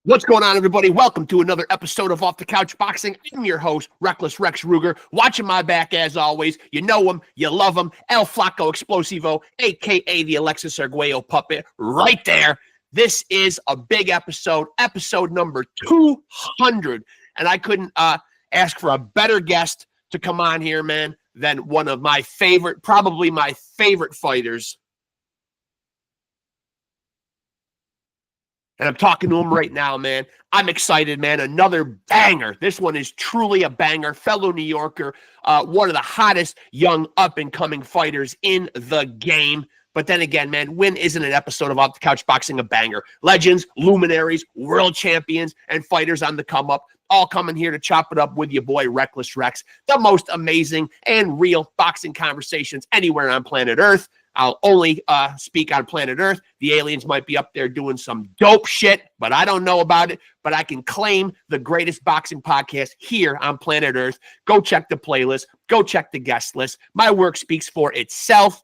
What's going on, everybody? Welcome to another episode of Off the Couch Boxing. I'm your host, Reckless Rex Ruger. Watching my back, as always, you know him, you love him, El Flaco Explosivo, a.k.a. the Alexis Arguello puppet, right there. This is a big episode number 200, and I couldn't ask for a better guest to come on here, man, than one of my favorite, probably my favorite fighters. And I'm talking to him right now, man. I'm excited, man. Another banger. This one is truly a banger. Fellow New Yorker, one of the hottest young up-and-coming fighters in the game. But then again, man, when isn't an episode of Off the Couch Boxing a banger? Legends, luminaries, world champions, and fighters on the come-up, all coming here to chop it up with your boy, Reckless Rex. The most amazing and real boxing conversations anywhere on planet Earth. I'll only speak on planet Earth. The aliens might be up there doing some dope shit, but I don't know about it. But I can claim the greatest boxing podcast here on planet Earth. Go check the playlist. Go check the guest list. My work speaks for itself.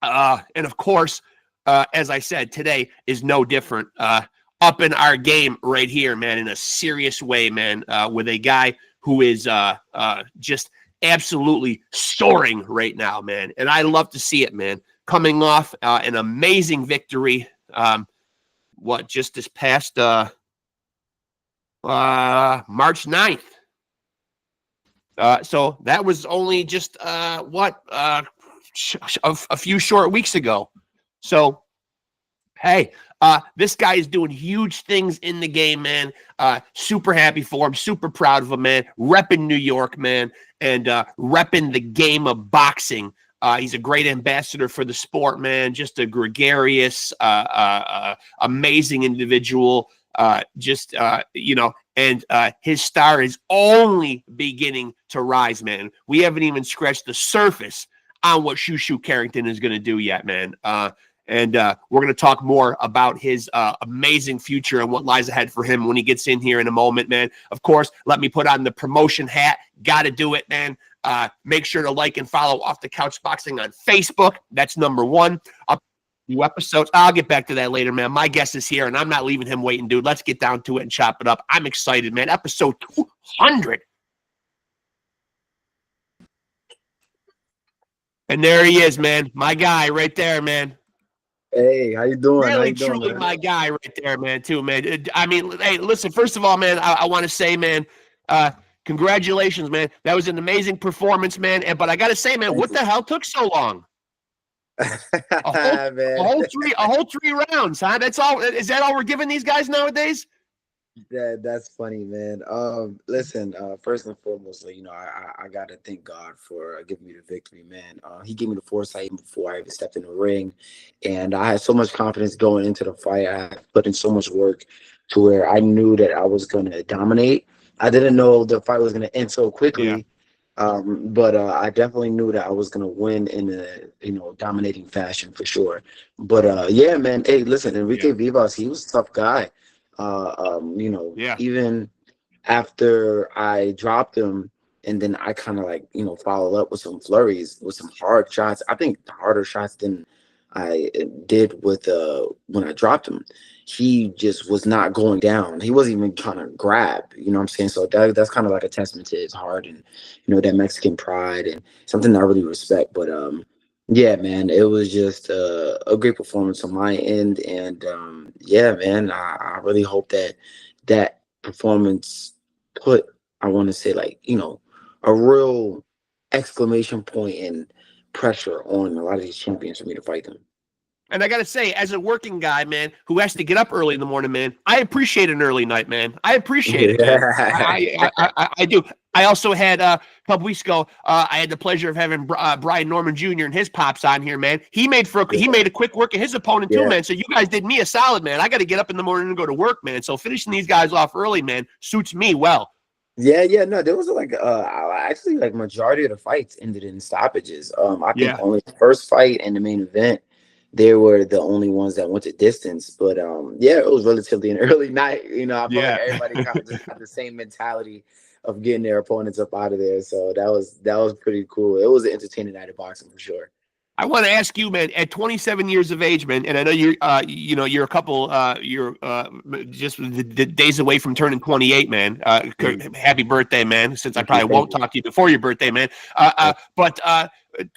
And of course, as I said, today is no different. Up in our game right here, man, in a serious way, man, with a guy who is just absolutely soaring right now, man. And I love to see it, man. Coming off an amazing victory, just this past March 9th. So that was only just a few short weeks ago. So, hey, this guy is doing huge things in the game, man. Super happy for him. Super proud of him, man. Repping New York, man. And repping the game of boxing. He's a great ambassador for the sport, man. Just a gregarious, amazing individual. And his star is only beginning to rise, man. We haven't even scratched the surface on what Shu Shu CARRINGTON is going to do yet, man. And we're going to talk more about his amazing future and what lies ahead for him when he gets in here in a moment, man. Of course, let me put on the promotion hat. Got to do it, man. Make sure to like and follow Off the Couch Boxing on Facebook. That's number one. New episodes. I'll get back to that later, man. My guest is here, and I'm not leaving him waiting, dude. Let's get down to it and chop it up. I'm excited, man. Episode 200. And there he is, man. My guy right there, man. Hey, how you doing? Really, truly my guy right there, man, too, man. I mean, hey, listen, first of all, man, I want to say, man, congratulations, man. That was an amazing performance, man. But I got to say, man, what the hell took so long? A whole three rounds, huh? That's all. Is that all we're giving these guys nowadays? That's funny, man. Listen, first and foremost, I gotta thank God for giving me the victory, man. He gave me the foresight before I even stepped in the ring, and I had so much confidence going into the fight. I had put in so much work to where I knew that I was gonna dominate. I didn't know the fight was gonna end so quickly, but I definitely knew that I was gonna win in a dominating fashion for sure. But yeah, man. Hey, listen, Enrique Vivas, he was a tough guy. Even after I dropped him, and then I kind of followed up with some flurries, with some hard shots. I think harder shots than I did with when I dropped him. He just was not going down. He wasn't even trying to grab. You know what I'm saying? So that's kind of like a testament to his heart and that Mexican pride, and something I really respect. But yeah, man, it was just a great performance on my end. And yeah, man, I really hope that performance put, I want to say, a real exclamation point and pressure on a lot of these champions for me to fight them. And I got to say, as a working guy, man, who has to get up early in the morning, man, I appreciate an early night, man. I appreciate it, man. I do. I also had a couple weeks ago, I had the pleasure of having Brian Norman Jr. and his pops on here, man. He made a quick work of his opponent too, man. So you guys did me a solid, man. I got to get up in the morning and go to work, man. So finishing these guys off early, man, suits me well. Yeah, no, there was actually majority of the fights ended in stoppages. I think only the first fight and the main event, they were the only ones that went to distance. But yeah, it was relatively an early night. I feel like everybody kind of just had the same mentality of getting their opponents up out of there. So that was pretty cool. It was an entertaining night of boxing for sure. I want to ask you, man, at 27 years of age, man, and I know you're a couple, you're just the days away from turning 28, man. Happy birthday, man, since I probably won't talk to you before your birthday, man. But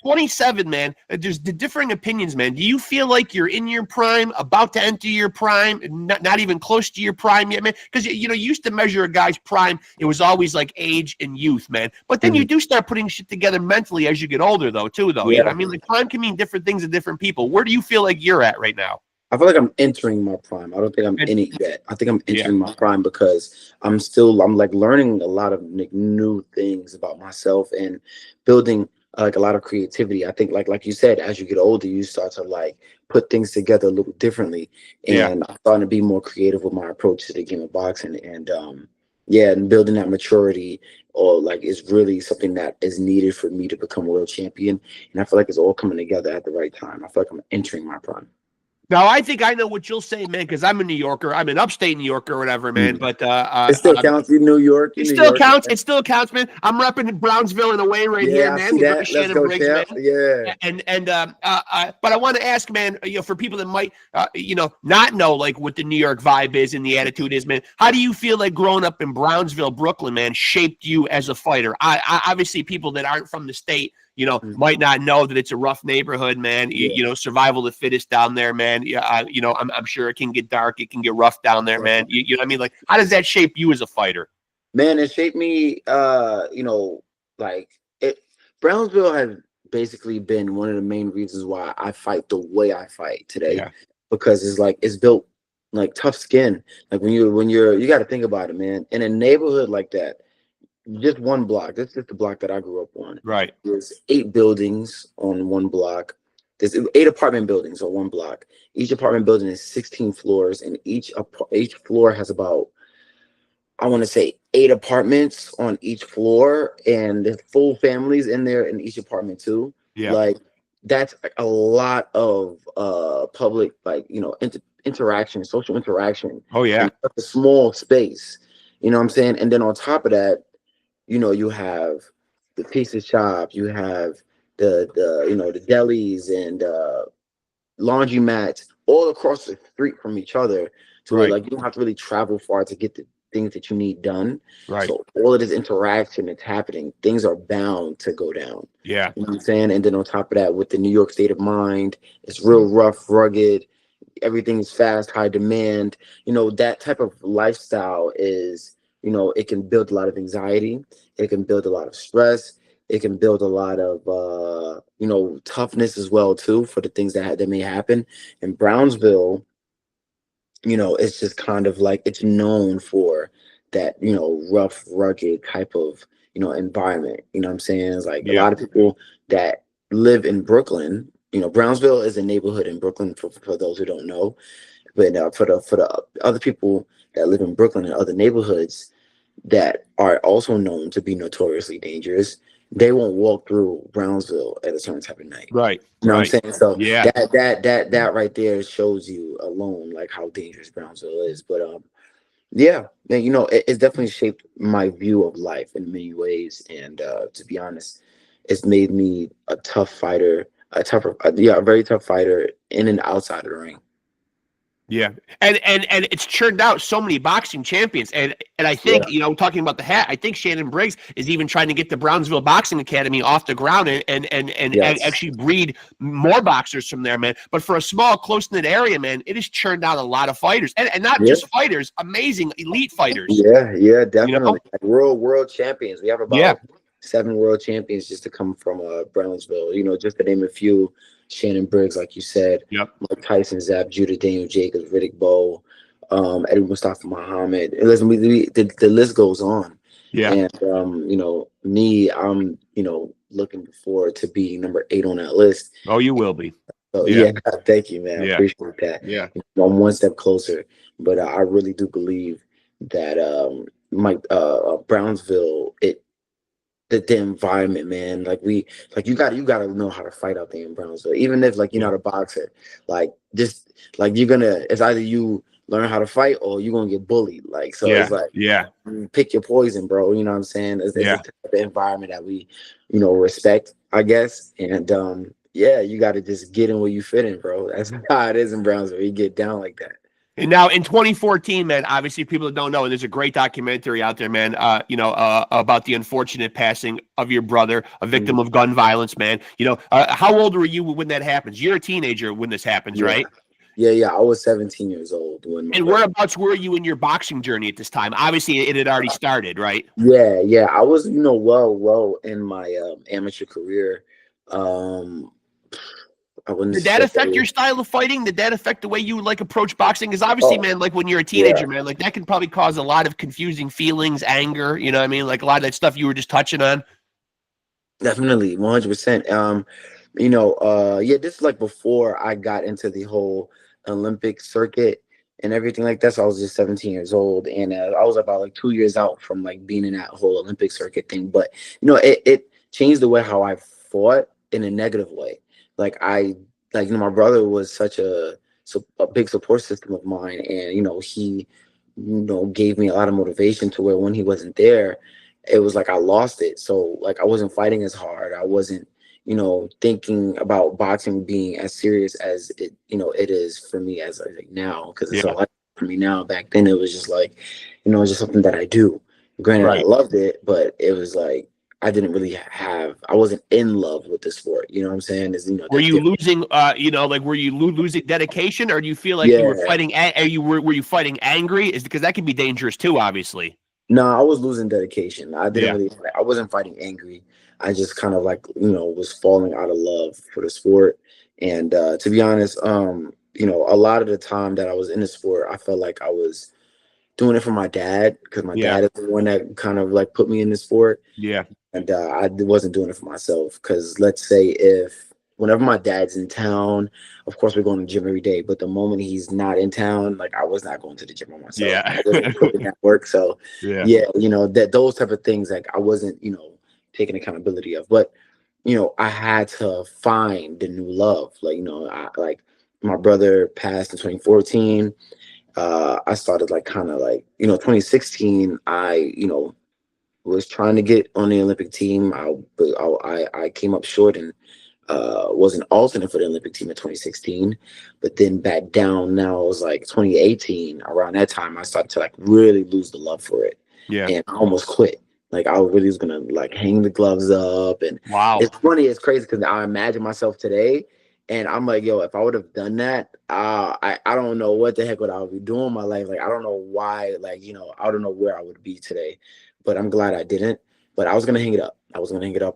27, man, there's the differing opinions, man. Do you feel like you're in your prime, about to enter your prime, not even close to your prime yet, man? Because, you used to measure a guy's prime. It was always like age and youth, man. But then you do start putting shit together mentally as you get older, though, too, though. Yeah. You know what I mean? Like, prime can mean different things to different people. Where do you feel like you're at right now? I feel like I'm entering my prime. I don't think I'm in it yet. I think I'm entering my prime because I'm like learning a lot of new things about myself and building like a lot of creativity. I think like you said, as you get older, you start to like put things together a little differently. And I'm starting to be more creative with my approach to the game of boxing. And and building that maturity or like is really something that is needed for me to become a world champion. And I feel like it's all coming together at the right time. I feel like I'm entering my prime. Now, I think I know what you'll say, man, because I'm a New Yorker. I'm an upstate New Yorker or whatever, man. But it still counts in New York. It still counts. It still counts, man. I'm repping Brownsville in a way right here, man. I see that. Let's go, Briggs, champ. man. Yeah. But I want to ask, man, for people that might, not know like what the New York vibe is and the attitude is, man. How do you feel like growing up in Brownsville, Brooklyn, man, shaped you as a fighter? I obviously people that aren't from the state, might not know that it's a rough neighborhood, man. Survival of the fittest down there, man. I'm sure it can get dark. It can get rough down there, man. You know what I mean? Like, how does that shape you as a fighter? Man, it shaped me, Brownsville has basically been one of the main reasons why I fight the way I fight today. Because it's built like tough skin. Like you got to think about it, man. In a neighborhood like that, just one block. That's just the block that I grew up on. Right. There's 8 buildings on one block. There's 8 apartment buildings on one block. Each apartment building is 16 floors, and each floor has about, I want to say, 8 apartments on each floor, and there's full families in there in each apartment too. Yeah. Like that's a lot of public, interaction, social interaction. Oh yeah. In a small space. You know what I'm saying? And then on top of that, you have the pizza shop, you have the delis and laundromats all across the street from each other. So like you don't have to really travel far to get the things that you need done. Right. So all of this interaction that's happening, things are bound to go down. Yeah. You know what I'm saying? And then on top of that, with the New York state of mind, it's real rough, rugged. Everything is fast, high demand. That type of lifestyle is, it can build a lot of anxiety. It can build a lot of stress. It can build a lot of, toughness as well, too, for the things that may happen. In Brownsville, it's just kind of like it's known for that, rough, rugged type of, environment. You know what I'm saying? It's like a lot of people that live in Brooklyn, Brownsville is a neighborhood in Brooklyn for those who don't know. But for the other people that live in Brooklyn and other neighborhoods that are also known to be notoriously dangerous, they won't walk through Brownsville at a certain type of night. Right. You know what I'm saying? So yeah, that right there shows you alone like how dangerous Brownsville is. But yeah, man, it's definitely shaped my view of life in many ways. And to be honest, it's made me a tough fighter, a very tough fighter in and outside of the ring. Yeah, and it's churned out so many boxing champions, and I think talking about the hat, I think Shannon Briggs is even trying to get the Brownsville Boxing Academy off the ground and actually breed more boxers from there, man. But for a small, close knit area, man, it has churned out a lot of fighters, and not just fighters, amazing elite fighters. Yeah, definitely. Like world champions. We have about 7 world champions just to come from Brownsville. Just to name a few. Shannon Briggs, like you said, Mike Tyson, Zab Judah, Daniel Jacobs, Riddick Bowe, Eddie Mustafa Muhammad. And listen, the list goes on. Yeah. And me, I'm looking forward to being number 8 on that list. Oh, you will be. So thank you, man. I appreciate that. Yeah. I'm one step closer, but I really do believe that Brownsville, the environment, man. Like you gotta know how to fight out there in Brownsville. Even if you're not a boxer, just it's either you learn how to fight or you're gonna get bullied. It's like pick your poison, bro. You know what I'm saying? It's the type of environment that we, respect, I guess. And yeah, you got to just get in where you fit in, bro. That's how it is in Brownsville. You get down like that. And now in 2014, man, obviously people that don't know, and there's a great documentary out there, man, about the unfortunate passing of your brother, a victim of gun violence, man. How old were you when that happens? You're a teenager when this happens, Yeah. right? Yeah. I was 17 years old when my And brother. whereabouts were you in your boxing journey at this time? Obviously, it had already started, right? Yeah. I was, well in my amateur career. I wouldn't Did that say. affect your style of fighting? Did that affect the way you like approach boxing? Because obviously, Oh, man, like when you're a yeah. teenager, man, like that can probably cause a lot of confusing feelings, anger. You know what I mean? Like a lot of that stuff you were just touching on. Definitely, 100%. Yeah, this is like before I got into the whole Olympic circuit and everything like that. So I was just 17 years old, and I was about like 2 years out from like being in that whole Olympic circuit thing. But it changed the way how I fought in a negative way. Like my brother was such a big support system of mine, and he gave me a lot of motivation to where when he wasn't there, it was like I lost it. So like I wasn't fighting as hard. I wasn't, thinking about boxing being as serious as it is for me as like now, because it's a Yeah, lot for me now. Back then it was just like, it's just something that I do. Granted, I right. loved it, but it was like I wasn't in love with the sport. You know what I'm saying? Were That's you different. losing? Like were you losing dedication, or do you feel like you were Yeah. fighting? Were you fighting angry? Is because that can be dangerous too, obviously. No, I was losing dedication. I didn't Yeah, really fight. I wasn't fighting angry. I just kind of like, was falling out of love for the sport. And to be honest, a lot of the time that I was in the sport, I felt like I was doing it for my dad, because my yeah, dad is the one that kind of like put me in the sport. yeah, And I wasn't doing it for myself, because let's say whenever my dad's in town, of course we're going to the gym every day. But the moment he's not in town, like I was not going to the gym by myself. I yeah, wasn't putting that work. So yeah, yeah, that those type of things, like I wasn't, taking accountability of. But I had to find the new love. Like, I like my brother passed in 2014. I started like kind of like 2016. I was trying to get on the Olympic team. I came up short and was an alternate for the Olympic team in 2016, but then back down. Now it was like 2018. Around that time, I started to like really lose the love for it, yeah. and I almost quit. Like I really was gonna like hang the gloves up, and Wow. it's funny, it's crazy because I imagine myself today, and I'm like, yo, if I would have done that, I don't know what the heck would I would be doing in my life. Like I don't know why, like I don't know where I would be today, but I'm glad I didn't. But I was gonna hang it up.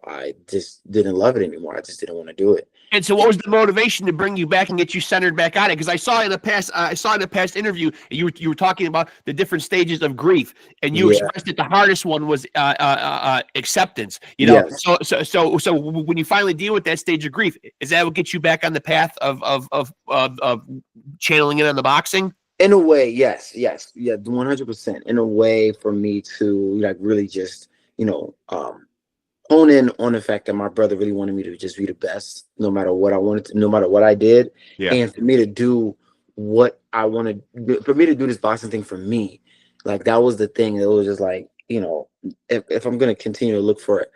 I just didn't love it anymore. I just didn't want to do it. And so, what was the motivation to bring you back and get you centered back on it? Because I saw in the past interview, you were talking about the different stages of grief, and you Yeah. expressed that the hardest one was acceptance. Yes. So when you finally deal with that stage of grief, is that what gets you back on the path of channeling it on the boxing? In a way, yes, yeah, 100%. In a way, for me to like really just hone in on the fact that my brother really wanted me to just be the best, no matter what I wanted to, no matter what I did, Yeah. and for me to do what I wanted, for me to do this boxing thing for me, like that was the thing. It was just like, if I'm gonna continue to look for,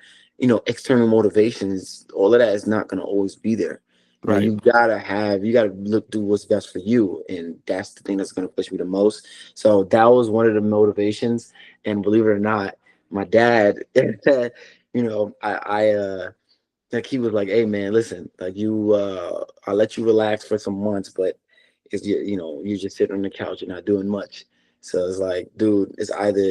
external motivations, all of that is not gonna always be there. Right. You gotta look through what's best for you, and that's the thing that's gonna push me the most. So that was one of the motivations, and believe it or not, my dad. I like he was like, hey man, listen, like I let you relax for some months, but you just sitting on the couch and not doing much. So it's like, dude, it's either,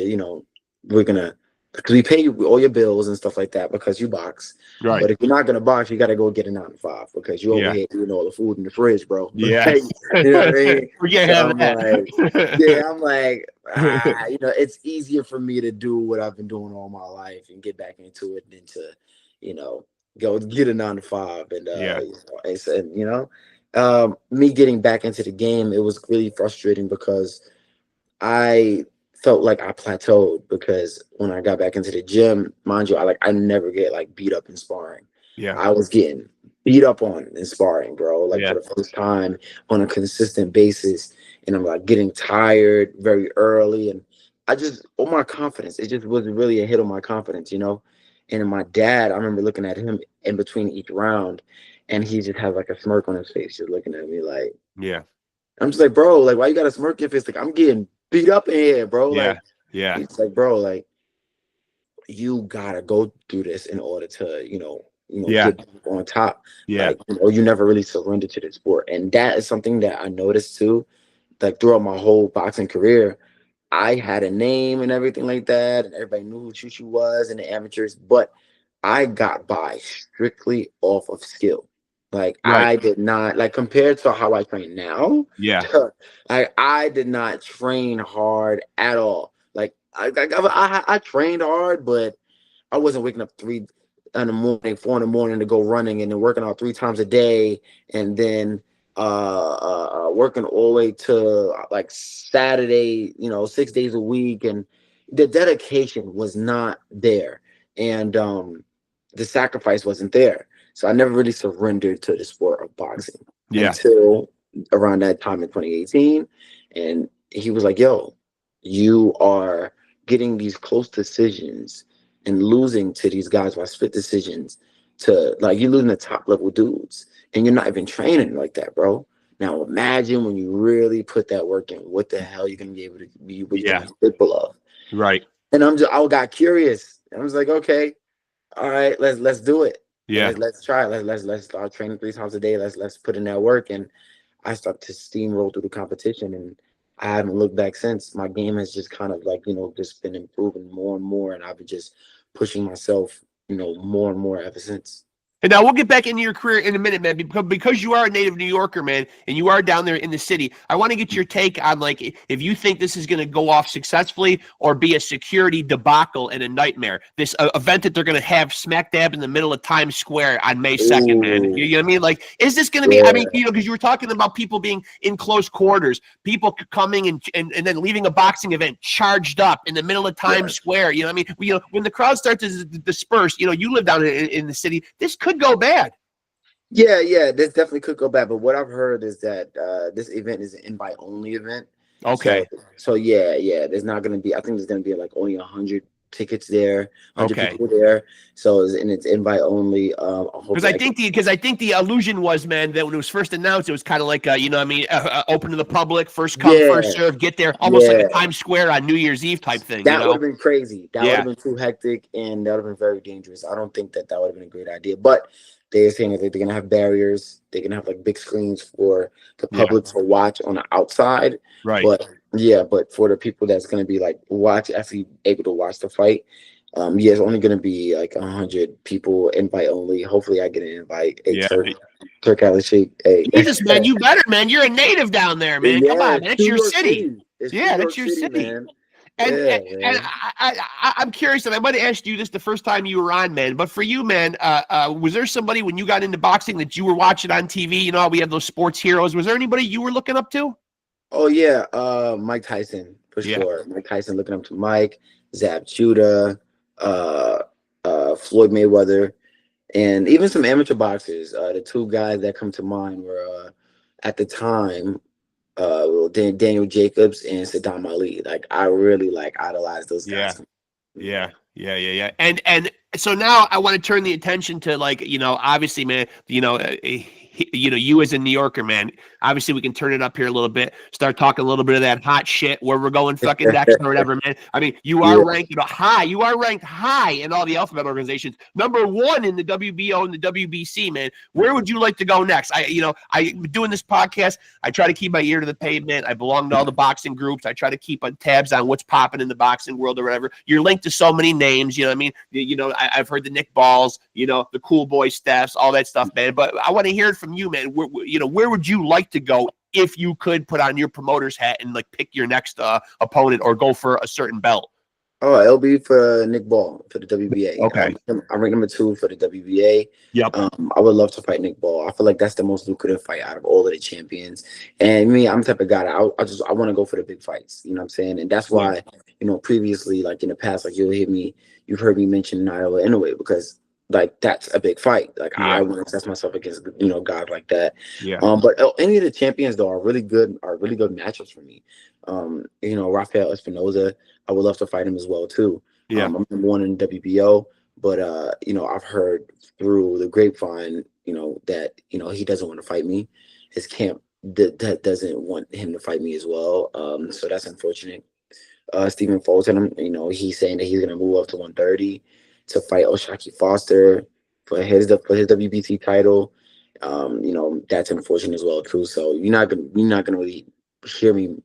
we're gonna, because we pay you all your bills and stuff like that because you box. Right. But if you're not gonna box, you gotta go get a 9 to 5 because you over Yeah. here doing all the food in the fridge, bro. Yeah. Like, you know what I mean? We can't So have I'm like, that. yeah, I'm like, it's easier for me to do what I've been doing all my life and get back into it than to, you know, go get a 9 to 5. And Yeah. me getting back into the game, it was really frustrating because I felt like I plateaued, because when I got back into the gym, mind you, I never get like beat up in sparring. Yeah. I was getting beat up on in sparring, bro, like Yeah. for the first time on a consistent basis. And I'm like getting tired very early. And on my confidence, it just was really a hit on my confidence. And my dad, I remember looking at him in between each round, and he just has like a smirk on his face, just looking at me like, Yeah. I'm just like, bro, like, why you got a smirk on your face? Like, I'm getting beat up in here, bro. Yeah. Like, Yeah. he's like, bro, like, you gotta go through this in order to, Yeah. get back on top. Yeah. Like, you never really surrender to the sport. And that is something that I noticed too, like throughout my whole boxing career. I had a name and everything like that, and everybody knew who Shu Shu was and the amateurs, but I got by strictly off of skill. Like Right. I did not like compared to how I train now. Yeah. I did not train hard at all. Like I trained hard, but I wasn't waking up 3 in the morning, 4 in the morning to go running, and then working out 3 times a day, and then working all the way to like Saturday, 6 days a week, and the dedication was not there, and the sacrifice wasn't there. So I never really surrendered to the sport of boxing Yeah. until around that time in 2018, and he was like, "Yo, you are getting these close decisions and losing to these guys by split decisions to like you're losing the top level dudes and you're not even training like that, bro. Now imagine when you really put that work in, what the hell you're gonna be able to be what you're Yeah. gonna be capable of." Right. And I got curious. I was like, okay, all right, let's do it. Yeah. Let's try it. Let's start training 3 times a day. Let's put in that work. And I started to steamroll through the competition, and I haven't looked back since. My game has just kind of like, just been improving more and more, and I've been just pushing myself, more and more ever since. And now we'll get back into your career in a minute, man, because you are a native New Yorker, man, and you are down there in the city. I want to get your take on, like, if you think this is going to go off successfully or be a security debacle and a nightmare. This event that they're going to have smack dab in the middle of Times Square on May 2nd, man. You know what I mean? Like, is this going to be, I mean, because you were talking about people being in close quarters, people coming and then leaving a boxing event charged up in the middle of Times Square. You know what I mean? When the crowd starts to disperse, you live down in the city, this could go bad. Yeah, this definitely could go bad. But what I've heard is that this event is an invite only event. Okay. So yeah, there's not gonna be. I think there's gonna be like only 100 tickets there, 100 Okay. people there. So it's invite only. Because I think the illusion was, man, that when it was first announced, it was kind of like open to the public, first come, first serve, get there, almost like a Times Square on New Year's Eve type thing. That would have been crazy. That would have been too hectic, and that would have been very dangerous. I don't think that would have been a great idea. But they're saying that they're gonna have barriers. They're gonna have like big screens for the public to watch on the outside. Right. But for the people that's gonna be like actually able to watch the fight, it's only gonna be like 100 people, invite only. Hopefully, I get an invite. Hey, Turk Alashik. Hey, Jesus, man, you better, man. You're a native down there, man. Come on, man. That's your city. That's your city. Man. And I'm curious, and I might have asked you this the first time you were on, man. But for you, man, was there somebody when you got into boxing that you were watching on TV? You know, we have those sports heroes. Was there anybody you were looking up to? Oh yeah, Mike Tyson for sure. Mike Tyson, looking up to Mike, Zab Judah, Floyd Mayweather, and even some amateur boxers. The two guys that come to mind were at the time. Daniel Jacobs and Saddam Ali. Like I really idolized those guys. Yeah. And so now I want to turn the attention to obviously, man, you as a New Yorker, man, obviously we can turn it up here a little bit, start talking a little bit of that hot shit where we're going fucking next or whatever, man. I mean, you are ranked high. You are ranked high in all the alphabet organizations. #1 in the WBO and the WBC, man. Where would you like to go next? I doing this podcast. I try to keep my ear to the pavement. I belong to all the boxing groups. I try to keep tabs on what's popping in the boxing world or whatever. You're linked to so many names, you know what I mean? I've heard the Nick Balls, the Cool Boy Stephs, all that stuff, man. But I want to hear it from you, man. Where would you like to go if you could put on your promoter's hat and pick your next opponent or go for a certain belt? Oh, it'll be for Nick Ball for the WBA. Okay. I'm ranked #2 for the WBA. Yep. I would love to fight Nick Ball. I feel like that's the most lucrative fight out of all of the champions. And me, I'm the type of guy that I want to go for the big fights. You know what I'm saying? And that's why, previously, like in the past, like you've heard me mention Naoya Inoue because that's a big fight. I want to test myself against guys like that. Yeah. But any of the champions though are really good matchups for me. Rafael Espinoza, I would love to fight him as well too. I'm #1 in WBO, but I've heard through the grapevine, that he doesn't want to fight me. His camp that doesn't want him to fight me as well. So that's unfortunate. Stephen Fulton, he's saying that he's gonna move up to 130 to fight Oshaki Foster for his WBC title. That's unfortunate as well too. So you're not gonna really hear me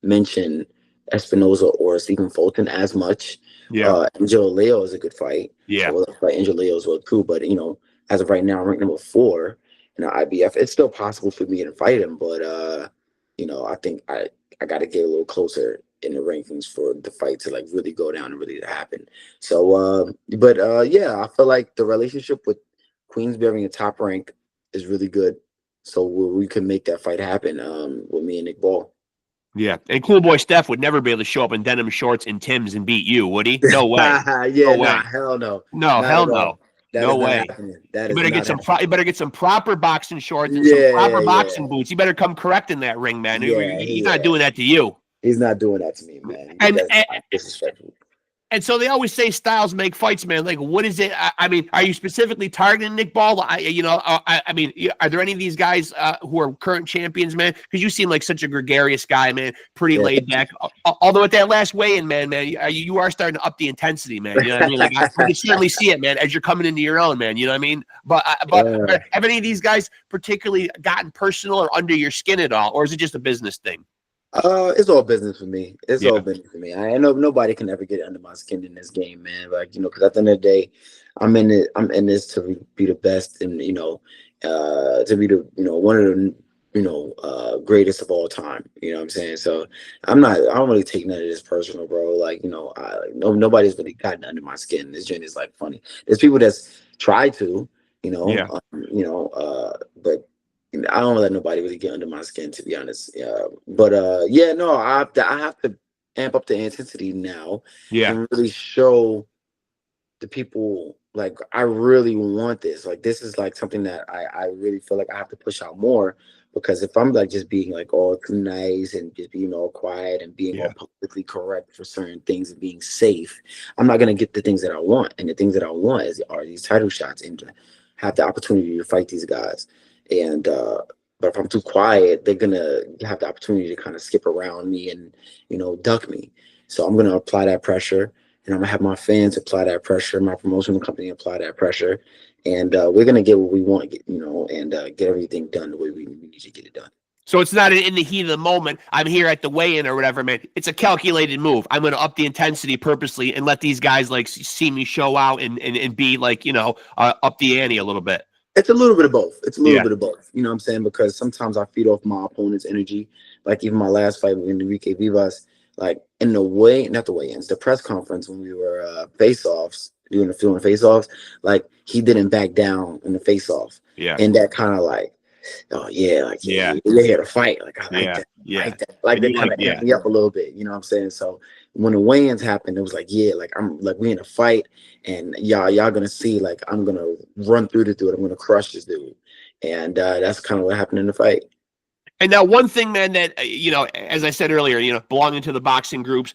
mention Espinoza or Stephen Fulton as much. Yeah. Angelo Leo is a good fight. Yeah. I would like to fight Angelo Leo as well too. But as of right now, I'm ranked number 4 in the IBF. It's still possible for me to fight him, but I think I got to get a little closer in the rankings for the fight to like really go down and really to happen. So, yeah, I feel like the relationship with Queensberry and Top Rank is really good. So we can make that fight happen with me and Nick Ball. Yeah, and Cool Boy Steph would never be able to show up in denim shorts and Timbs and beat you, would he? No way. Yeah, no way. nah, hell no. No, Not hell at no. all. That No is not way. happening. That You is better not get some. happening. You better get some proper boxing shorts and Yeah, some proper yeah. boxing boots. You better come correct in that ring, man. Yeah, He's not doing that to you. He's not doing that to me, man. And That's disrespectful. And so they always say styles make fights, man. Like, what is it? I mean, are you specifically targeting Nick Ball? I mean, are there any of these guys who are current champions, man? Because you seem like such a gregarious guy, man. Pretty laid back. Although at that last weigh-in, man, you are starting to up the intensity, man. You know what I mean? Like, I can certainly see it, man, as you're coming into your own, man. You know what I mean? But have any of these guys particularly gotten personal or under your skin at all, or is it just a business thing? It's all business for me. It's all business for me. I know nobody can ever get under my skin in this game, man. Like, because at the end of the day, I'm in this to be the best and, to be the, one of the, greatest of all time. You know what I'm saying? So I don't really take none of this personal, bro. Like, nobody's really gotten under my skin. This joint is like funny. There's people that's tried to, but I don't let nobody really get under my skin, to be honest. I have to amp up the intensity now and really show the people like I really want this. Like this is like something that I really feel like I have to push out more, because if I'm like just being like all too nice and just being all quiet and being all politically correct for certain things and being safe, I'm not gonna get the things that I want. And the things that I want are these title shots and to have the opportunity to fight these guys. And but if I'm too quiet, they're gonna have the opportunity to kind of skip around me and duck me. So I'm gonna apply that pressure, and I'm gonna have my fans apply that pressure, my promotional company apply that pressure, and we're gonna get what we want, and get everything done the way we need to get it done. So it's not in the heat of the moment. I'm here at the weigh-in or whatever, man. It's a calculated move. I'm going to up the intensity purposely and let these guys like see me show out and be like, up the ante a little bit. It's a little bit of both. It's a little bit of both. You know what I'm saying? Because sometimes I feed off my opponent's energy. Like even my last fight with Enrique Vivas, like in not the weigh-ins, the press conference when we were face-offs, doing face-offs, like he didn't back down in the face-off. Yeah. And that kind of like, oh yeah, like you're here to fight. Like I like that. Yeah. Like that. Like they kind of amped me up a little bit. You know what I'm saying? So when the weigh-ins happened, it was like, we in a fight, and y'all gonna see like I'm gonna run through the dude. I'm gonna crush this dude, and that's kind of what happened in the fight. And now one thing, man, that, as I said earlier, belonging to the boxing groups,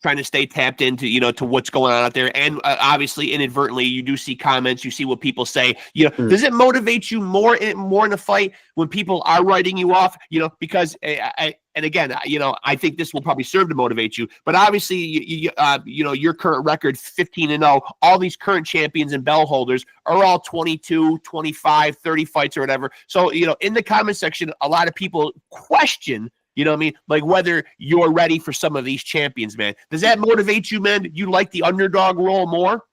trying to stay tapped into, to what's going on out there. And obviously, inadvertently, you do see comments, you see what people say, does it motivate you more in a fight when people are writing you off, because and again, I think this will probably serve to motivate you. But obviously, your current record, 15-0, all these current champions and bell holders are all 22, 25, 30 fights or whatever. So, in the comment section, a lot of people question, like whether you're ready for some of these champions, man. Does that motivate you, man? You like the underdog role more?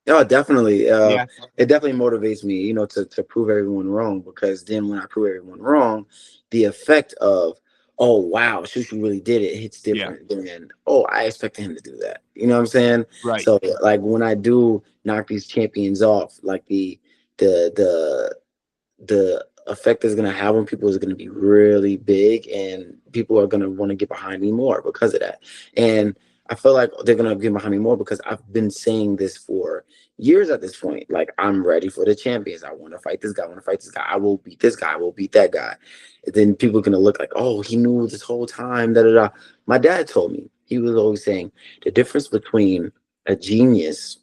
Oh, definitely. It definitely motivates me, to prove everyone wrong, because then when I prove everyone wrong, the effect of, oh wow, Shu Shu really did it, hits different than, oh, I expected him to do that. You know what I'm saying? Right. So like when I do knock these champions off, like the effect is gonna have on people is gonna be really big, and people are gonna want to get behind me more because of that. And I feel like they're gonna get behind me more because I've been saying this for years at this point. Like, I'm ready for the champions. I want to fight this guy. I want to fight this guy. I will beat this guy. I will beat that guy. And then people are gonna look like, oh, he knew this whole time. Da da da. My dad told me, he was always saying the difference between a genius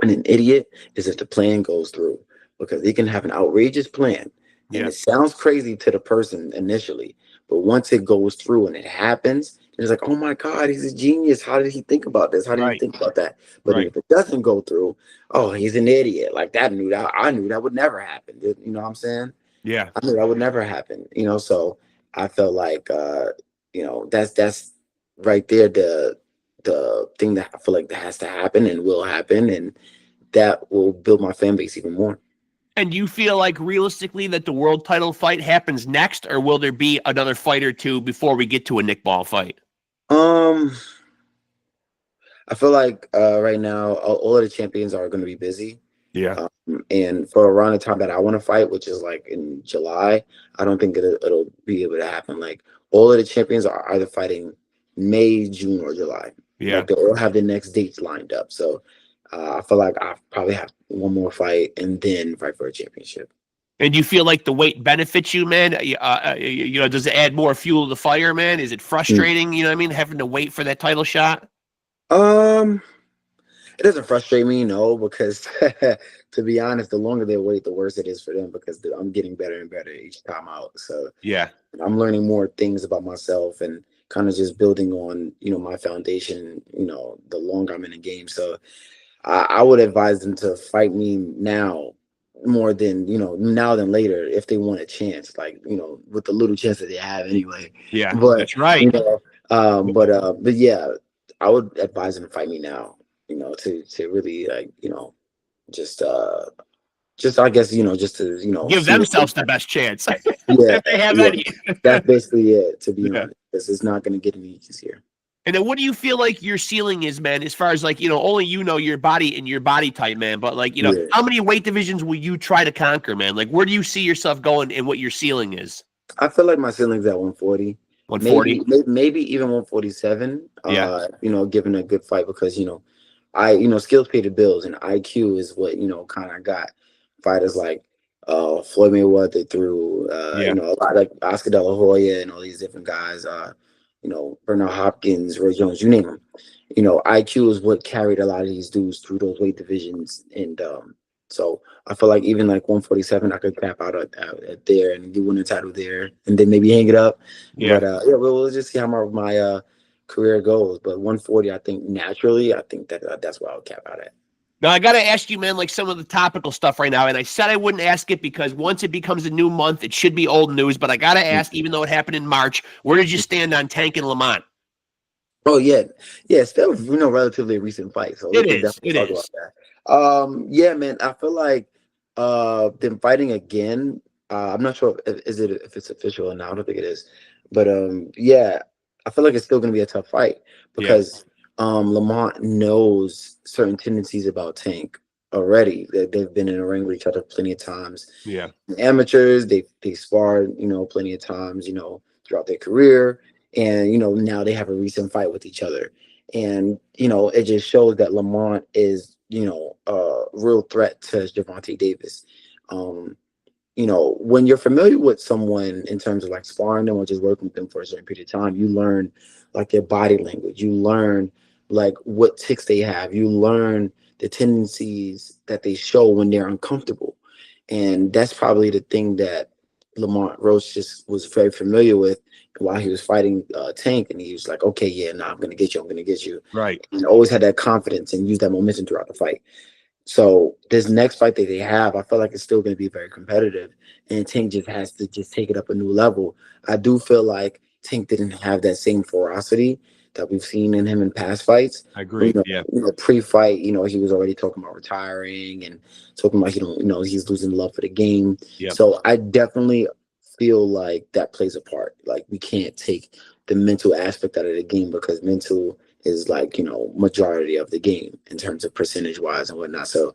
and an idiot is if the plan goes through. because he can have an outrageous plan, and Yeah. it sounds crazy to the person initially, but once it goes through and it happens, it's like, oh my God, he's a genius. How did he think about this? How did he Right. think about that? But Right. if it doesn't go through, oh, he's an idiot. Like I knew that would never happen. You know what I'm saying? Yeah. I knew that would never happen. So I felt like that's right there the thing that I feel like that has to happen and will happen, and that will build my fan base even more. And you feel like realistically that the world title fight happens next, or will there be another fight or two before we get to a Nick Ball fight? Um, I feel like right now all of the champions are going to be busy. Yeah. And for around the time that I want to fight, which is like in July, I don't think it'll be able to happen. Like all of the champions are either fighting May, June, or July. Yeah. Like they all have the next dates lined up. So I feel like I probably have one more fight and then fight for a championship. And you feel like the weight benefits you, man? Does it add more fuel to the fire, man? Is it Mm. frustrating, you know what I mean, having to wait for that title shot? Um, It doesn't frustrate me, no, because to be honest, the longer they wait, the worse it is for them because I'm getting better and better each time out. So Yeah. I'm learning more things about myself and kind of just building on, my foundation, the longer I'm in the game. So I would advise them to fight me now more than, now than later if they want a chance, like, with the little chance that they have anyway. Yeah. But, That's right. but yeah, I would advise them to fight me now, to really like, just I guess, just to, Give see what themselves the best chance yeah, if they have yeah. any. That's basically it, to be Yeah. honest. Because it's not gonna get any easier. And then what do you feel like your ceiling is, man, as far as like, only your body and your body type, man. But like, Yeah. how many weight divisions will you try to conquer, man? Like, where do you see yourself going and what your ceiling is? I feel like my ceiling's at 140. 140? Maybe even 147. Yeah. Given a good fight because skills pay the bills and IQ is what kind of got fighters like Floyd Mayweather through Yeah. a lot like Oscar De La Hoya and all these different guys. Bernard Hopkins, Roy Jones, you name them. IQ is what carried a lot of these dudes through those weight divisions, and so I feel like even like 147, I could cap out at there and get win a title there, and then maybe hang it up. Yeah. But we'll just see how my career goes. But 140, I think naturally, I think that's where I'll cap out at. Now, I got to ask you, man, like some of the topical stuff right now. And I said I wouldn't ask it because once it becomes a new month, it should be old news. But I got to ask, even though it happened in March, where did you stand on Tank and Lamont? Oh yeah, still relatively recent fight, so we can definitely talk about that. Yeah, man, I feel like them fighting again. I'm not sure if it's official or not. I don't think it is, but yeah, I feel like it's still gonna be a tough fight because Lamont knows certain tendencies about Tank already. They've been in a ring with each other plenty of times. Yeah. Amateurs, they sparred, plenty of times, throughout their career. And, now they have a recent fight with each other. And, it just shows that Lamont is, a real threat to Gervonta Davis. When you're familiar with someone in terms of like sparring them or just working with them for a certain period of time, you learn like their body language. You learn like what tics they have. You learn the tendencies that they show when they're uncomfortable. And that's probably the thing that Lamont Roach just was very familiar with while he was fighting Tank. And he was like, okay, yeah, no, I'm going to get you. I'm going to get you. Right. And always had that confidence and used that momentum throughout the fight. So this next fight that they have, I feel like it's still going to be very competitive, and Tank just has to just take it up a new level. I do feel like Tank didn't have that same ferocity that we've seen in him in past fights. I agree. Pre-fight, he was already talking about retiring and talking about he's losing love for the game. Yep. So I definitely feel like that plays a part. Like we can't take the mental aspect out of the game because mental is like, majority of the game in terms of percentage wise and whatnot. So,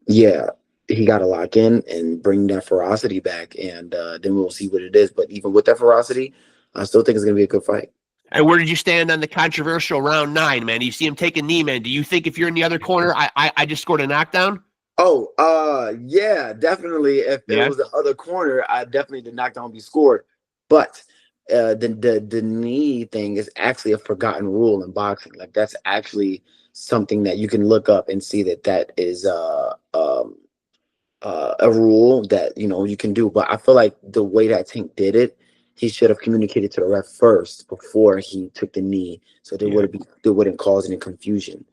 yeah, he got to lock in and bring that ferocity back, and then we'll see what it is. But even with that ferocity, I still think it's going to be a good fight. And where did you stand on the controversial round 9, man? You see him take a knee, man. Do you think if you're in the other corner, I just scored a knockdown? Oh, yeah, definitely. If it was the other corner, I definitely the knockdown be scored. But the knee thing is actually a forgotten rule in boxing. Like that's actually something that you can look up and see that is a rule that you can do. But I feel like the way that Tank did it, he should have communicated to the ref first before he took the knee, so there wouldn't cause any confusion.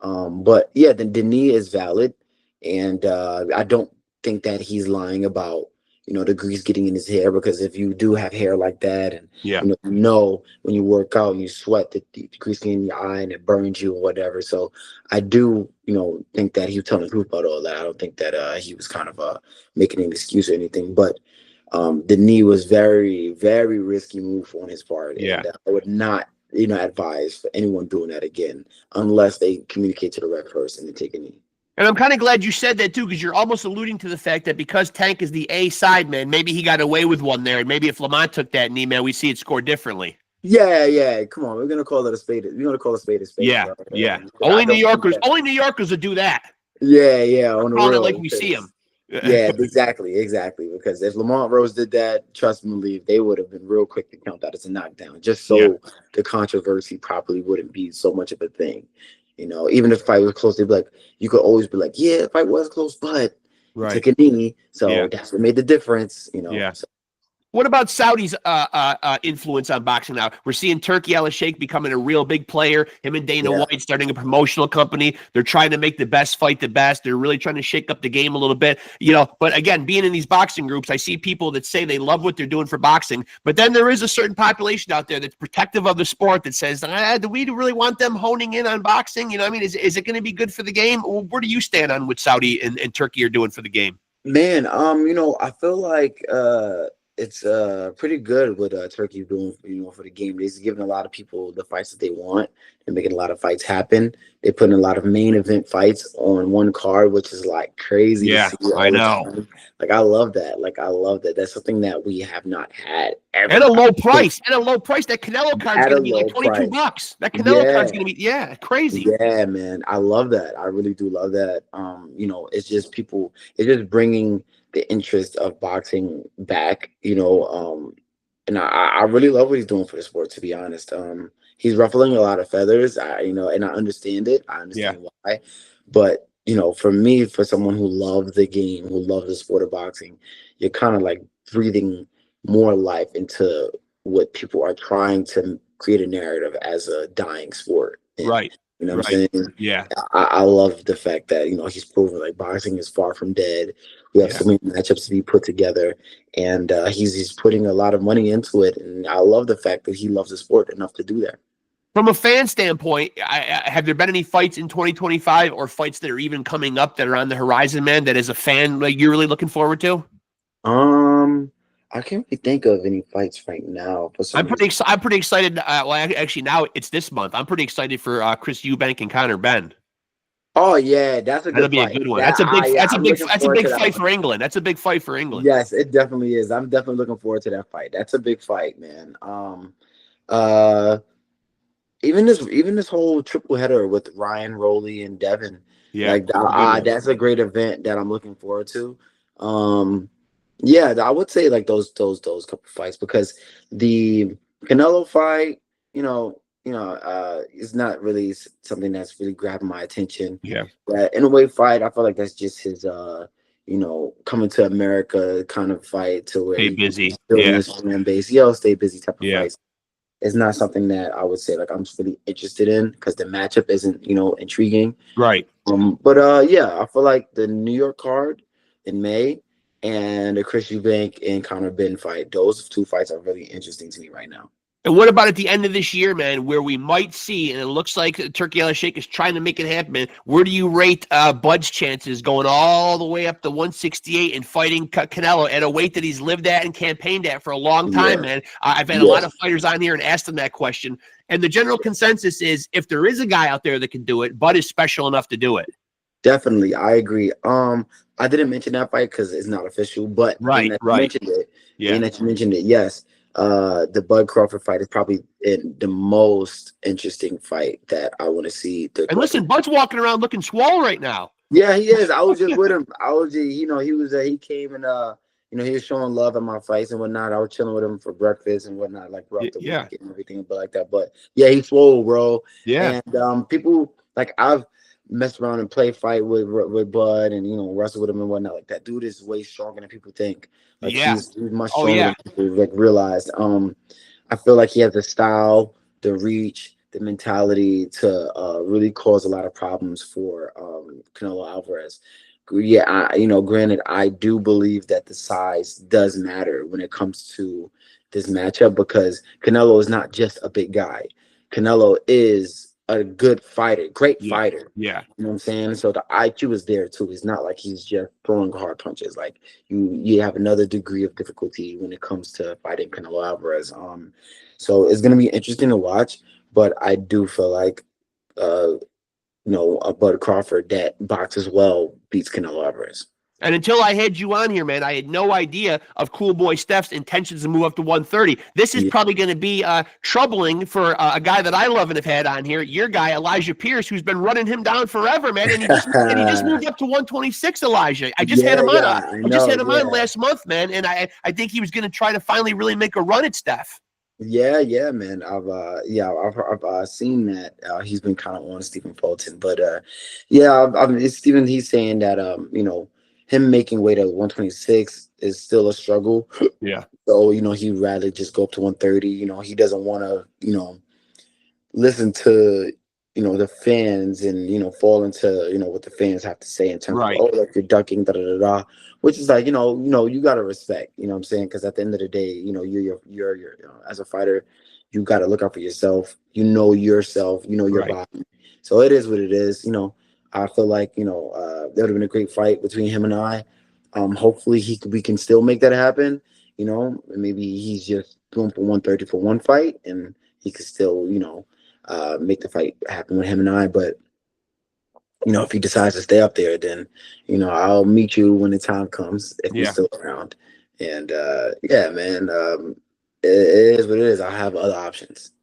But yeah, the knee is valid, and I don't think that he's lying about the grease getting in his hair, because if you do have hair like that, and Yeah. when you work out and you sweat, the grease getting in your eye and it burns you or whatever. So I do think that he was telling the truth about all that. I don't think that he was kind of making an excuse or anything. But the knee was very, very risky move on his part, Yeah. and I would not advise for anyone doing that again unless they communicate to the ref first and then take a knee. And I'm kind of glad you said that too, because you're almost alluding to the fact that because Tank is the A side, man, maybe he got away with one there, and maybe if Lamont took that knee, man, we see it scored differently. Yeah. Come on, we're gonna call it a spade. We're gonna call a spade a spade. Yeah, bro. yeah. Only New Yorkers would do that. Yeah. On the Calling it real, like we see him. Yeah, exactly. Because if Lamont Rose did that, trust me, believe they would have been real quick to count that as a knockdown, just so the controversy probably wouldn't be so much of a thing. Even if the fight was close, they'd be like, you could always be like, yeah, the fight was close, but he took a knee, so that's what made the difference. Yeah. So. What about Saudi's influence on boxing now? We're seeing Turki Al-Sheikh becoming a real big player. Him and Dana White starting a promotional company. They're trying to make the best fight the best. They're really trying to shake up the game a little bit, But again, being in these boxing groups, I see people that say they love what they're doing for boxing, but then there is a certain population out there that's protective of the sport that says, do we really want them honing in on boxing? Is it going to be good for the game? Where do you stand on what Saudi and Turki are doing for the game? Man, I feel like it's pretty good what Turkey doing for the game. They're giving a lot of people the fights that they want. They're making a lot of fights happen. They're putting a lot of main event fights on one card, which is like crazy. Yeah, to see I know. Like I love that. That's something that we have not had ever. At a low price. That Canelo card's going to be like $22. That Canelo card's going to be crazy. Yeah, man. I love that. I really do love that. It's just people. It's just bringing the interest of boxing back, and I really love what he's doing for the sport, to be honest. He's ruffling a lot of feathers, and I understand it. I understand why. But, for me, for someone who loves the game, who loves the sport of boxing, you're kind of like breathing more life into what people are trying to create a narrative as a dying sport. And, right. You know what I'm saying? Yeah. I love the fact that, he's proven like boxing is far from dead. We have so many matchups to be put together, and he's putting a lot of money into it. And I love the fact that he loves the sport enough to do that. From a fan standpoint, have there been any fights in 2025 or fights that are even coming up that are on the horizon, man, that as a fan, like you're really looking forward to? I can't really think of any fights right now. I'm pretty excited. Actually, now it's this month. I'm pretty excited for Chris Eubank and Conor Benn. Oh yeah, that'll be a good one. That's a big fight for England. That's a big fight for England. Yes, it definitely is. I'm definitely looking forward to that fight. That's a big fight, man. Even this whole triple header with Ryan, Roley, and Devin. Yeah, that's a great event that I'm looking forward to. Yeah, I would say like those couple fights, because the Canelo fight, it's not really something that's really grabbing my attention. Yeah. That in a way fight, I feel like that's just his coming to America kind of fight, to where stay busy. His fan base. Stay busy type of fights. It's not something that I would say like I'm really interested in, because the matchup isn't, intriguing. Right. But I feel like the New York card in May and the Chris Eubank and Conor Benn fight, those two fights are really interesting to me right now. And what about at the end of this year, man, where we might see, and it looks like Turki Al-Sheikh is trying to make it happen, where do you rate Bud's chances going all the way up to 168 and fighting Canelo at a weight that he's lived at and campaigned at for a long time, man? I've had a lot of fighters on here and asked them that question. And the general consensus is, if there is a guy out there that can do it, Bud is special enough to do it. Definitely, I agree. I didn't mention that fight because it's not official, but right. Mentioned it. Yeah, and that you mentioned it. Yes, the Bud Crawford fight is probably the most interesting fight that I want to see. And listen, Bud's walking around looking swole right now. Yeah, he is. I was just with him. He came and he was showing love at my fights and whatnot. I was chilling with him for breakfast and whatnot, like throughout the week and everything, but like that. But yeah, he's swole, bro. Yeah. And people like I've mess around and play fight with Bud and wrestle with him and whatnot. Like that dude is way stronger than people think. Like Yeah. he's much Oh stronger yeah. than people like realize. I feel like he has the style, the reach, the mentality to really cause a lot of problems for Canelo Alvarez. Yeah, granted, I do believe that the size does matter when it comes to this matchup because Canelo is not just a big guy. Canelo is a good fighter, great Yeah. fighter. Yeah. You know what I'm saying? So the IQ is there too. It's not like he's just throwing hard punches. Like you have another degree of difficulty when it comes to fighting Canelo Alvarez. So it's gonna be interesting to watch, but I do feel like a Bud Crawford that boxes well beats Canelo Alvarez. And until I had you on here, man, I had no idea of Cool Boy Steph's intentions to move up to 130. This is Yeah. probably going to be troubling for a guy that I love and have had on here, your guy, Elijah Pierce, who's been running him down forever, man. And he just moved up to 126, Elijah. I just had him on. I I just know, had him on last month, man. And I think he was going to try to finally really make a run at Steph. Yeah, man. I've seen that. He's been kind of on Stephen Fulton, but it's Stephen. He's saying that him making weight at 126 is still a struggle. Yeah. So he'd rather just go up to 130. He doesn't want to listen to the fans and fall into what the fans have to say in terms Right. of like you're ducking which is like you got to respect what I'm saying, because at the end of the day you're as a fighter you got to look out for yourself, yourself, your body. So it is what it is. I feel like that would have been a great fight between him and I. Hopefully we can still make that happen. Maybe he's just going for 130 for one fight and he could still make the fight happen with him and I. But if he decides to stay up there, then I'll meet you when the time comes if he's still around. And man, it is what it is. I have other options.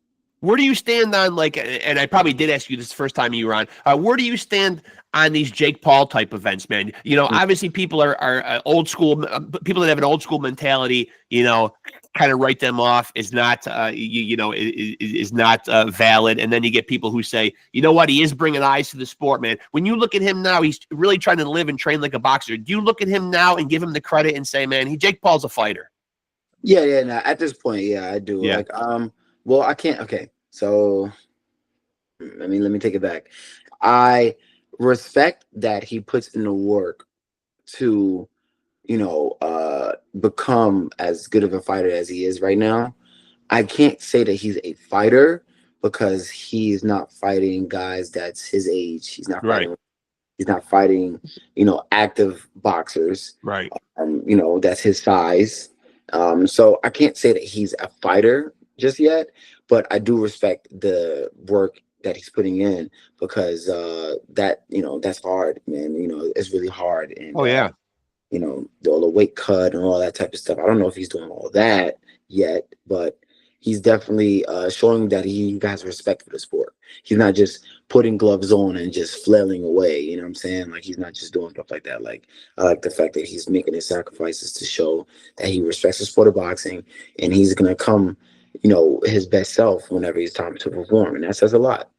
Where do you stand on, like, and I probably did ask you this the first time you were on, where do you stand on these Jake Paul type events, man? Obviously people are old school, people that have an old school mentality, kind of write them off is not, is not valid. And then you get people who say, you know what, he is bringing eyes to the sport, man. When you look at him now, he's really trying to live and train like a boxer. Do you look at him now and give him the credit and say, man, Jake Paul's a fighter? Yeah. No, at this point, yeah, I do. Yeah. Like, well, I can't. Okay, so let me take it back. I respect that he puts in the work to, become as good of a fighter as he is right now. I can't say that he's a fighter because he's not fighting guys that's his age. He's not fighting. He's not fighting, active boxers. Right. That's his size. So I can't say that he's a fighter just yet, but I do respect the work that he's putting in because that's hard, man. It's really hard. And oh yeah. All the weight cut and all that type of stuff. I don't know if he's doing all that yet, but he's definitely showing that he has respect for the sport. He's not just putting gloves on and just flailing away. You know what I'm saying? Like, he's not just doing stuff like that. Like, I like the fact that he's making his sacrifices to show that he respects the sport of boxing, and he's going to come, his best self whenever it's time to perform. And that says a lot.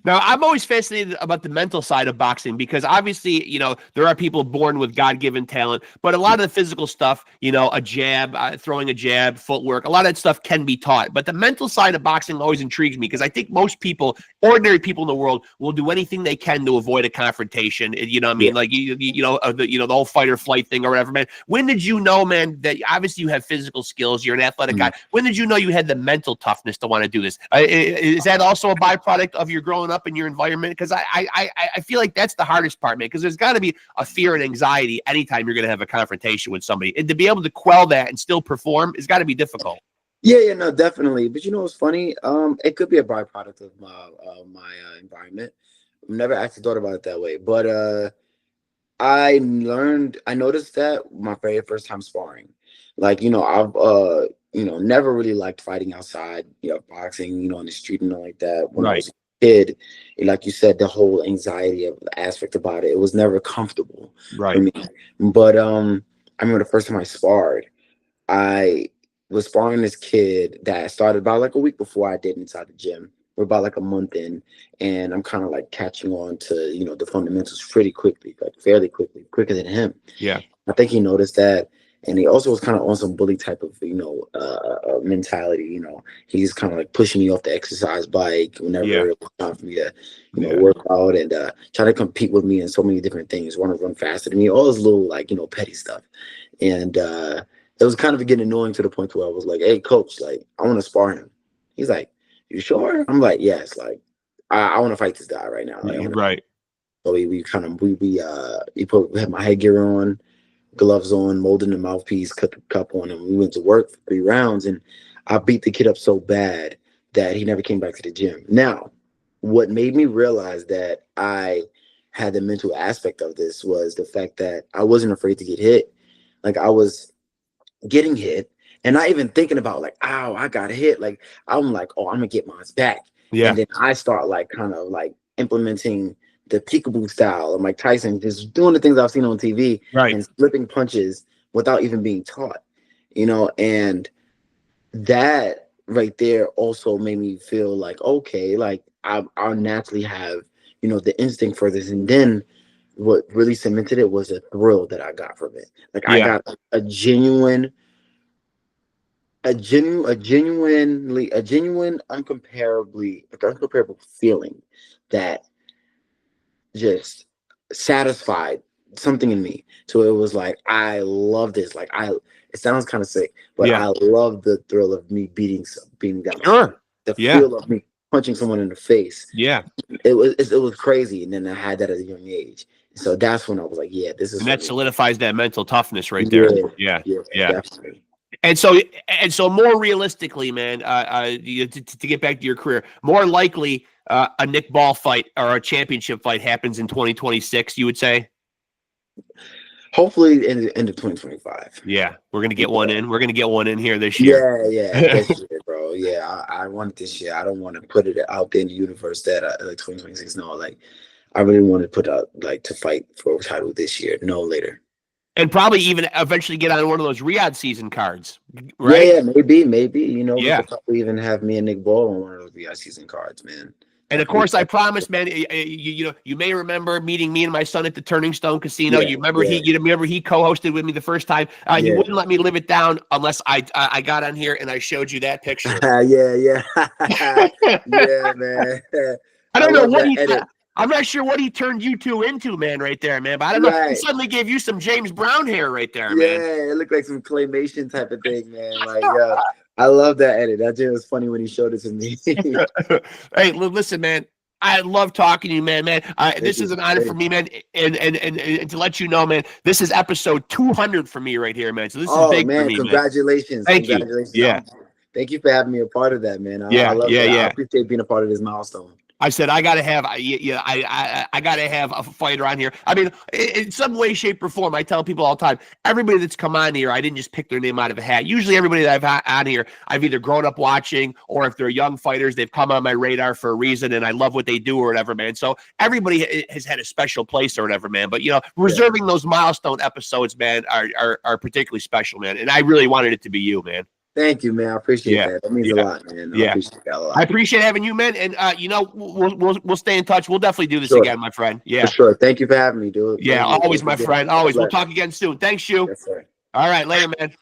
Now, I'm always fascinated about the mental side of boxing because obviously, there are people born with God-given talent, but a lot of the physical stuff, a jab, throwing a jab, footwork, a lot of that stuff can be taught. But the mental side of boxing always intrigues me because I think most people, ordinary people in the world, will do anything they can to avoid a confrontation. You know what I mean? Like, the whole fight or flight thing or whatever, man. When did you know, man, that obviously you have physical skills, you're an athletic guy. When did you know you had the mental toughness to want to do this? Is that also a byproduct of your growing up in your environment? Because I feel like that's the hardest part, man, because there's got to be a fear and anxiety anytime you're going to have a confrontation with somebody, and to be able to quell that and still perform has got to be difficult. Yeah, no, definitely. But what's funny? It could be a byproduct of my environment. I've never actually thought about it that way, but I noticed that my very first time sparring. Like, I've never really liked fighting outside, boxing, in the street and all like that. When I was kid, like you said, the whole anxiety of the aspect about it was never comfortable for me. But I remember the first time I sparred, I was sparring this kid that started about like a week before I did inside the gym, we're about like a month in, and I'm kind of like catching on to, the fundamentals pretty quickly, like fairly quickly, quicker than him. Yeah. I think he noticed that, and he also was kind of on some bully type of, mentality. He's kind of like pushing me off the exercise bike whenever it was time for me to, work out, and trying to compete with me in so many different things. Want to run faster than me, all this little like petty stuff, and it was kind of getting annoying to the point where I was like, "Hey, coach, like I want to spar him." He's like, "You sure?" I'm like, "Yes, like I want to fight this guy right now." Like, Right. So we had my headgear on, gloves on, molding the mouthpiece, cut the cup on him. We went to work for 3 rounds, and I beat the kid up so bad that he never came back to the gym. Now, what made me realize that I had the mental aspect of this was the fact that I wasn't afraid to get hit. Like I was getting hit and not even thinking about like, ow, I got hit. Like I'm like, oh, I'm gonna get mine back. Yeah. And then I start like kind of like implementing the peekaboo style of Mike Tyson, just doing the things I've seen on TV, Right. and slipping punches without even being taught, and that right there also made me feel like, okay, like I'll naturally have, the instinct for this. And then what really cemented it was the thrill that I got from it. Like I got a genuine, uncomparable feeling that just satisfied something in me. So it was like, I love this. Like it sounds kind of sick, but I love the thrill of me beating down. Sure. The feel of me punching someone in the face. Yeah. It was crazy. And then I had that at a young age. So that's when I was like, yeah, this is. And that solidifies that mental toughness right there. Yeah. Definitely. And so more realistically, man, to get back to your career, more likely a Nick Ball fight or a championship fight happens in 2026, you would say? Hopefully in the end of 2025. Yeah, we're going to get one in. We're going to get one in here this year. Yeah, this year, bro. Yeah, I want it this year. I don't want to put it out there in the universe that like 2026. No, like I really want to put out like to fight for a title this year, no later. And probably even eventually get on one of those Riyadh season cards, right? Yeah, maybe. We could probably even have me and Nick Ball on one of those Riyadh season cards, man. And of course, I promise, man. You may remember meeting me and my son at the Turning Stone Casino. You remember he co-hosted with me the first time. He wouldn't let me live it down unless I got on here and I showed you that picture. Yeah, man. I don't know what I'm not sure what he turned you two into, man, right there, man. But I don't know. He suddenly gave you some James Brown hair right there, man. Yeah, it looked like some claymation type of thing, man. Like, I love that edit. That just was funny when he showed it to me. Hey, listen, man. I love talking to you, man. This is an honor for me, man. And to let you know, man, this is episode 200 for me right here, man. So this is big for me, congratulations. Man. Thank you. Yeah. Thank you for having me a part of that, man. I love that. I appreciate being a part of this milestone. I said I gotta have I gotta have a fighter on here. I mean, in some way, shape, or form, I tell people all the time, everybody that's come on here, I didn't just pick their name out of a hat. Usually everybody that I've had on here, I've either grown up watching, or if they're young fighters, they've come on my radar for a reason, and I love what they do or whatever, man. So everybody has had a special place or whatever, man. But reserving those milestone episodes, man, are particularly special, man. And I really wanted it to be you, man. Thank you, man. I appreciate that. That means a lot, man. I appreciate that a lot. I appreciate having you, man. And we'll stay in touch. We'll definitely do this again, my friend. Yeah, for sure. Thank you for having me, dude. Yeah, always, my friend. Always. We'll talk again soon. Thanks, Shu. Yes, sir. All right, later, man.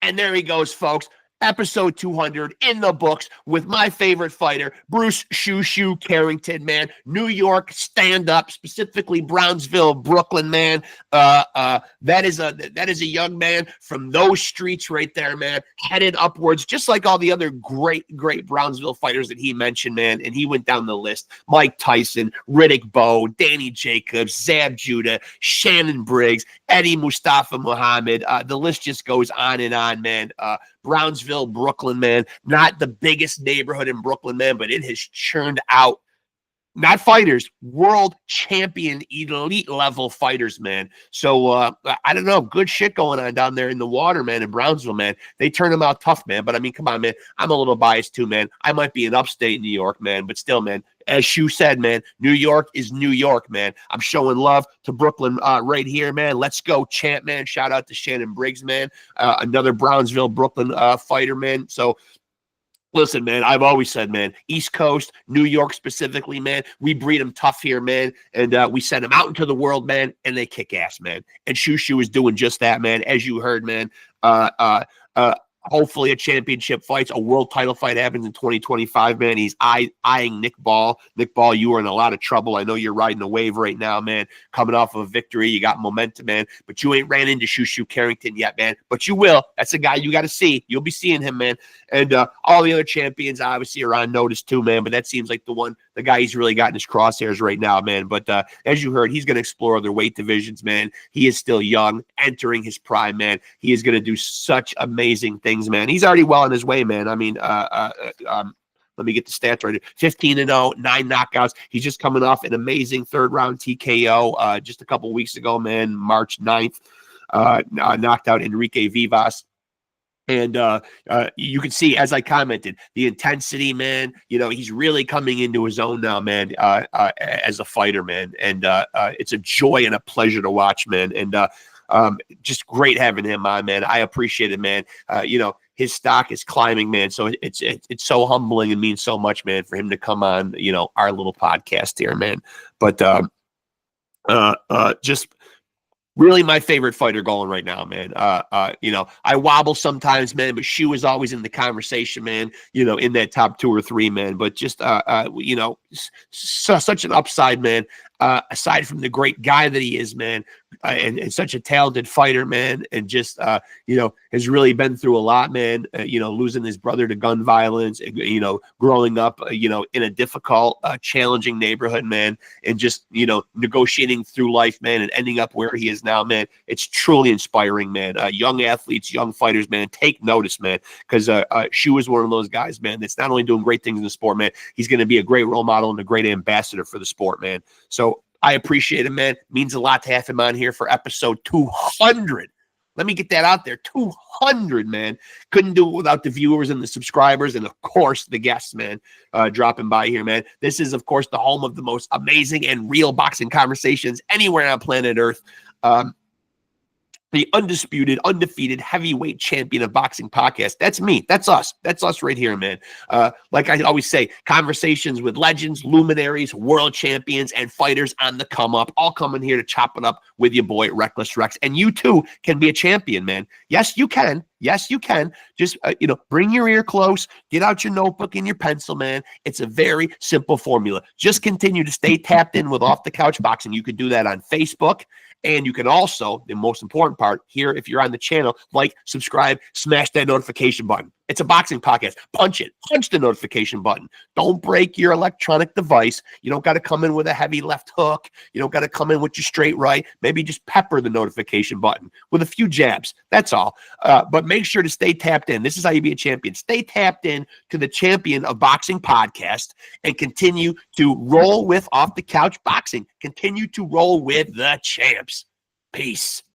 And there he goes, folks. Episode 200 in the books with my favorite fighter, Bruce Shu Shu Carrington, man. New York stand-up, specifically Brownsville, Brooklyn, man. That is a young man from those streets right there, man, headed upwards, just like all the other great Brownsville fighters that he mentioned, man. And he went down the list. Mike Tyson, Riddick Bowe, Danny Jacobs, Zab Judah, Shannon Briggs, Eddie Mustafa Muhammad. The list just goes on and on, man. Brownsville, Brooklyn, man. Not the biggest neighborhood in Brooklyn, man, but it has churned out, not fighters, world champion, elite level fighters, man. So I don't know, good shit going on down there in the water, man, in Brownsville, man. They turn them out tough, man. But I mean, come on, man. I'm a little biased too, man. I might be in upstate New York, man, but still, man. As Shu said, man, New York is New York, man. I'm showing love to Brooklyn right here, man. Let's go, champ, man. Shout out to Shannon Briggs, man. Another Brownsville, Brooklyn fighter, man. So Listen, man, I've always said, man, East Coast, New York specifically, man, we breed them tough here, man, and we send them out into the world, man, and they kick ass, man. And Shu Shu is doing just that, man, as you heard, man. Uh, uh, uh, Hopefully a championship fight, a world title fight happens in 2025, man. He's eyeing Nick Ball. Nick Ball, you are in a lot of trouble. I know you're riding a wave right now, man. Coming off of a victory, you got momentum, man. But you ain't ran into Shu Shu Carrington yet, man. But you will. That's a guy you got to see. You'll be seeing him, man. And all the other champions obviously are on notice too, man. But that seems like the guy he's really got in his crosshairs right now, man. But as you heard, he's going to explore other weight divisions, man. He is still young, entering his prime, man. He is going to do such amazing things, man. He's already well on his way, man. I mean, let me get the stats right. 15-0, 9 knockouts. He's just coming off an amazing third-round TKO just a couple weeks ago, man. March 9th, knocked out Enrique Vivas. And you can see, as I commented, the intensity, man. You know, he's really coming into his own now, man, as a fighter, man. And it's a joy and a pleasure to watch, man. And just great having him on, man. I appreciate it, man. You know, his stock is climbing, man. So it's so humbling and means so much, man, for him to come on, you know, our little podcast here, man. But just really my favorite fighter going right now, man. You know, I wobble sometimes, man, but Shu is always in the conversation, man, you know, in that top 2 or 3, man. But just, you know, such an upside, man. Aside from the great guy that he is, man, and such a talented fighter, man, and just, you know, has really been through a lot, man, you know, losing his brother to gun violence, you know, growing up, you know, in a difficult, challenging neighborhood, man, and just, you know, negotiating through life, man, and ending up where he is now, man. It's truly inspiring, man. Young athletes, young fighters, man, take notice, man, because Shu is one of those guys, man, that's not only doing great things in the sport, man, he's going to be a great role model and a great ambassador for the sport, man. So I appreciate him, man. Means a lot to have him on here for episode 200. Let me get that out there. 200, man. Couldn't do it without the viewers and the subscribers and, of course, the guests, man, dropping by here, man. This is, of course, the home of the most amazing and real boxing conversations anywhere on planet Earth. The undisputed, undefeated heavyweight champion of boxing podcast. That's me. That's us. That's us right here, man. Like I always say, conversations with legends, luminaries, world champions, and fighters on the come up, all coming here to chop it up with your boy, Reckless Rexx. And you too can be a champion, man. Yes, you can. Yes, you can. Just, you know, bring your ear close, get out your notebook and your pencil, man. It's a very simple formula. Just continue to stay tapped in with Off the Couch Boxing. You can do that on Facebook. And you can also, the most important part here, if you're on the channel, like, subscribe, smash that notification button. It's a boxing podcast. Punch it. Punch the notification button. Don't break your electronic device. You don't got to come in with a heavy left hook. You don't got to come in with your straight right. Maybe just pepper the notification button with a few jabs. That's all. But make sure to stay tapped in. This is how you be a champion. Stay tapped in to the Champion of Boxing podcast and continue to roll with Off the Couch Boxing. Continue to roll with the champs. Peace.